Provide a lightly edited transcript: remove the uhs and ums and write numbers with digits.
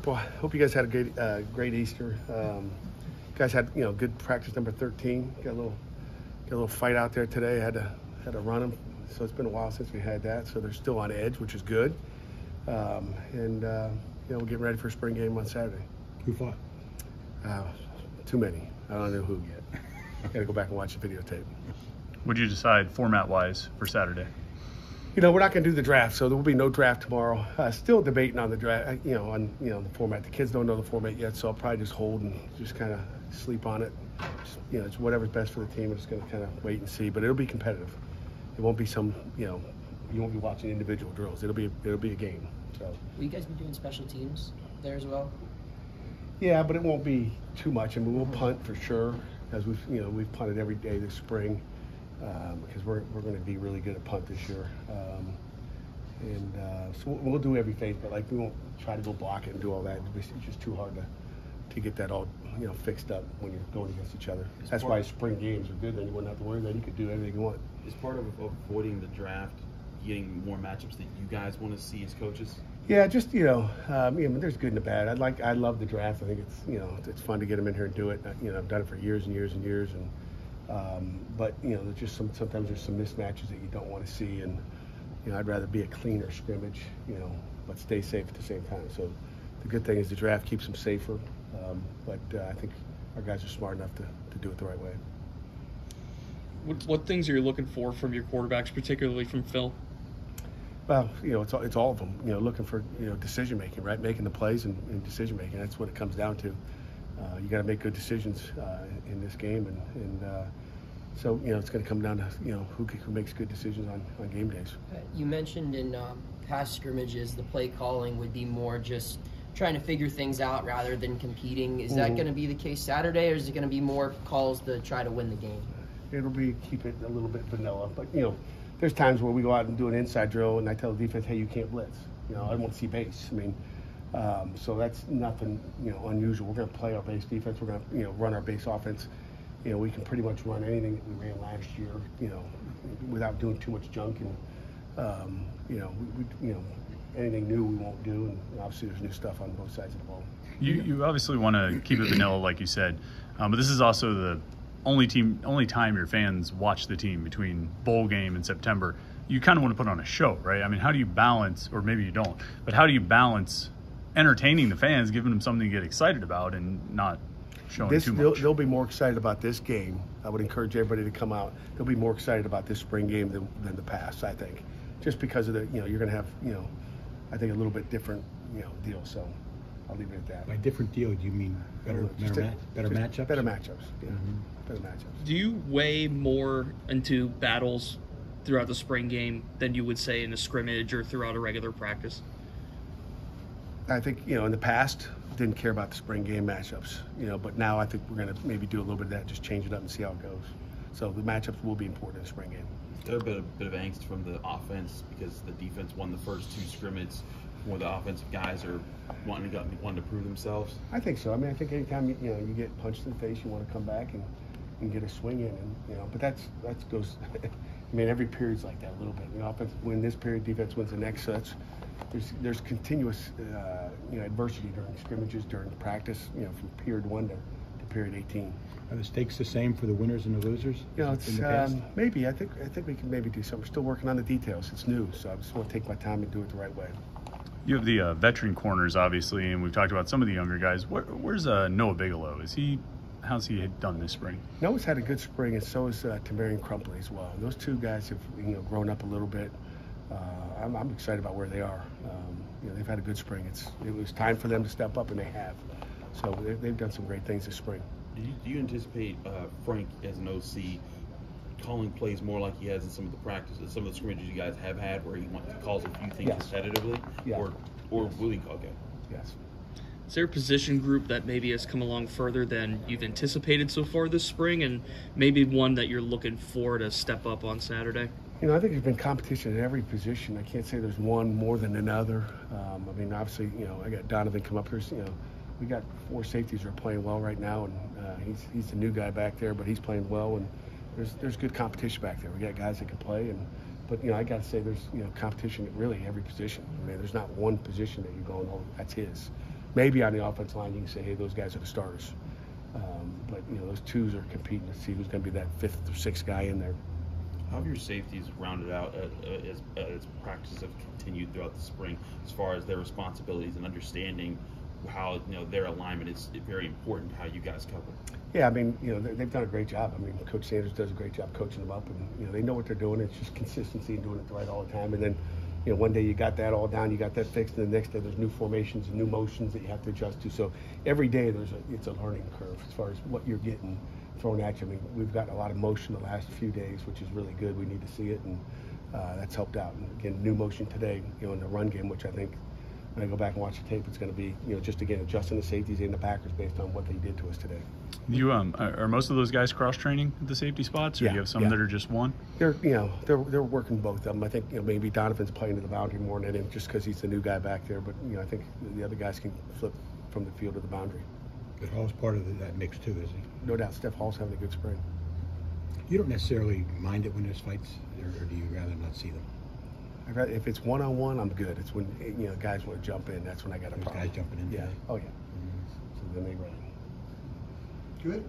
Hope you guys had a great Easter. Guys had good practice number 13. Got a little fight out there today. Had to run them. So it's been a while since we had that. So they're still on edge, which is good. We're getting ready for a spring game on Saturday. Who fought? Too many. I don't know who yet. Got to go back and watch the videotape. What did you decide format-wise for Saturday? We're not going to do the draft, so there will be no draft tomorrow. Still debating on the draft, on the format. The kids don't know the format yet, so I'll probably just hold and just kind of sleep on it. It's whatever's best for the team. I'm just going to kind of wait and see, but it'll be competitive. It won't be some, you won't be watching individual drills. It'll be a game. So. Will you guys be doing special teams there as well? Yeah, but it won't be too much. I mean, we'll punt for sure, as we've punted every day this spring. Because we're going to be really good at punt this year, so we'll do every phase, but we won't try to go block it and do all that. It's just too hard to get that all fixed up when you're going against each other. That's why spring games are good. Then you wouldn't have to worry. Then you could do everything you want. Is part of avoiding the draft getting more matchups that you guys want to see as coaches? Yeah, just there's good and the bad. I love the draft. I think it's fun to get them in here and do it. I've done it for years and years and years and. But there's just sometimes there's some mismatches that you don't want to see, and I'd rather be a cleaner scrimmage, but stay safe at the same time. So the good thing is the draft keeps them safer, but I think our guys are smart enough to do it the right way. What things are you looking for from your quarterbacks, particularly from Phil? Well, it's all of them. Looking for decision making, right? Making the plays and decision making. That's what it comes down to. You got to make good decisions in this game, so it's going to come down to who makes good decisions on game days. You mentioned in past scrimmages the play calling would be more just trying to figure things out rather than competing. Is that going to be the case Saturday, or is it going to be more calls to try to win the game? It'll be keep it a little bit vanilla, but there's times where we go out and do an inside drill, and I tell the defense, hey, you can't blitz. I want to see base. I mean. So that's nothing, unusual. We're going to play our base defense. We're going to, run our base offense. We can pretty much run anything that we ran last year, without doing too much junk. And, anything new we won't do. And obviously there's new stuff on both sides of the ball. You obviously want to keep it vanilla, like you said, but this is also the only time your fans watch the team between bowl game and September. You kind of want to put on a show, right? I mean, how do you balance, or maybe you don't, but how do you balance entertaining the fans, giving them something to get excited about, and not showing too much? They'll be more excited about this game. I would encourage everybody to come out. They'll be more excited about this spring game than the past, I think, just because of the you're going to have I think a little bit different deal. So I'll leave it at that. By different deal, do you mean better matchups? Better matchups. Yeah, better matchups. Do you weigh more into battles throughout the spring game than you would say in a scrimmage or throughout a regular practice? I think, in the past, didn't care about the spring game matchups, but now I think we're going to maybe do a little bit of that, just change it up and see how it goes. So the matchups will be important in the spring game. There's a bit of angst from the offense because the defense won the first two scrimmages, where the offensive guys are wanting to prove themselves. I think so. I mean, I think anytime you get punched in the face, you want to come back and get a swing in, and but that goes. I mean, every period's like that a little bit. Offense win this period, defense wins the next. So there's continuous adversity during scrimmages, during practice, from period 1 to period 18. Are the stakes the same for the winners and the losers? It's maybe. I think we can maybe do something. We're still working on the details. It's new, so I just want to take my time and do it the right way. You have the veteran corners, obviously, and we've talked about some of the younger guys. Where's Noah Bigelow? How's he done this spring? Noah's had a good spring, and so has Tamarian Crumpley as well. Those two guys have grown up a little bit. I'm excited about where they are. They've had a good spring. It was time for them to step up, and they have. So they've done some great things this spring. Do you anticipate Frank as an OC calling plays more like he has in some of the practices, some of the scrimmages you guys have had, where he calls a few things competitively, or will he call? Okay. Yes. Is there a position group that maybe has come along further than you've anticipated so far this spring, and maybe one that you're looking for to step up on Saturday? I think there's been competition at every position. I can't say there's one more than another. I mean, obviously, I got Donovan come up here. We got 4 safeties who are playing well right now, and he's the new guy back there, but he's playing well, and there's good competition back there. We got guys that can play, but I got to say there's competition at really every position. I mean, there's not one position that you're going, oh, that's his. Maybe on the offense line, you can say, hey, those guys are the starters. But those twos are competing to see who's going to be that fifth or sixth guy in there. How have your safeties rounded out as practices have continued throughout the spring, as far as their responsibilities and understanding how their alignment is very important, how you guys cover? Yeah, I mean, they've done a great job. I mean, Coach Sanders does a great job coaching them up, and they know what they're doing. It's just consistency and doing it right all the time. And then, one day you got that all down, you got that fixed, and the next day there's new formations and new motions that you have to adjust to. So every day it's a learning curve as far as what you're getting thrown at you. I mean, we've gotten a lot of motion the last few days, which is really good. We need to see it, and that's helped out. And again, new motion today, in the run game, which I think when I go back and watch the tape, it's going to be, just again adjusting the safeties and the backers based on what they did to us today. You are most of those guys cross training at the safety spots, or do you have some that are just one? They're they're working both of them. I think maybe Donovan's playing to the boundary more than anything, just because he's the new guy back there. But I think the other guys can flip from the field to the boundary. But Hall's part of that mix too, is he? No doubt. Steph Hall's having a good spring. You don't necessarily mind it when there's fights, or do you rather not see them? If it's one-on-one, I'm good. It's when guys want to jump in. That's when I got a problem. Guys jumping in. Yeah. Today. Oh yeah. So then they run. Good.